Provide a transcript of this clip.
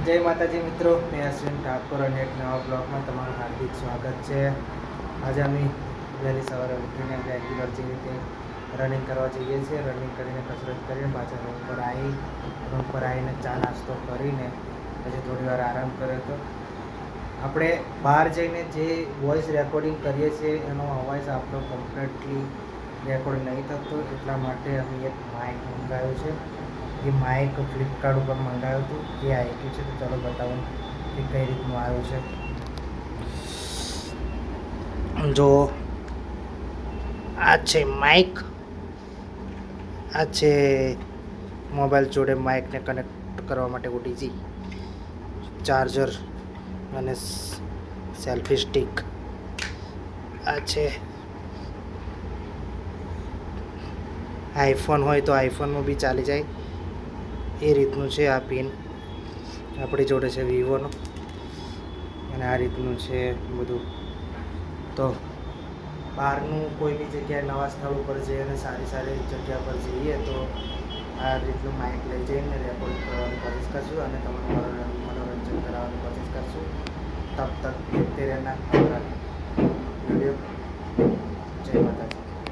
જય માતાજી મિત્રો, મેં અશ્વિન ઠાકોર અને એક નવા બ્લોગમાં તમારું હાર્દિક સ્વાગત છે. આજે અમે વહેલી સવારે ઉઠીને રેગ્યુલર જે રીતે રનિંગ કરવા જઈએ છીએ. રનિંગ કરીને કસરત કરીને પાછા રૂમ પર આવીને ચા નાસ્તો કરીને પછી થોડી વાર આરામ કર્યો હતો. આપણે બહાર જઈને જે વોઇસ રેકોર્ડિંગ કરીએ છીએ એનો અવાજ આપણો કમ્પ્લીટલી રેકોર્ડ નહીં થતો, એટલા માટે અમે એક માઇક મંગાવ્યું છે. એ માઇક ફ્લિપકાર્ટ ઉપર મંગાવ્યું હતું, એ આવી ગયું છે. તો ચાલો બતાવું કે કઈ રીતનું આવ્યું છે. જો આ છે માઇક, આ છે મોબાઈલ જોડે માઇકને કનેક્ટ કરવા માટે ઓટીજી ચાર્જર અને સેલ્ફી સ્ટિક. આ છે આઈફોન હોય તો આઈફોનમાં બી ચાલી જાય એ રીતનું છે. આ પિન આપણી જોડે છે વિવોનો, અને આ રીતનું છે બધું. તો બહારનું કોઈ બી જગ્યાએ નવા સ્થળ ઉપર જઈએ અને સારી જગ્યા પર જઈએ તો આ રીતનું માઇક લઈ જઈને રેકોર્ડ કરવાની કોશિશ કરશું અને તમારું મનોરંજન કરાવવાની કોશિશ કરશું. તબ તક દેખતે રહેના વિડીયો. જય માતા.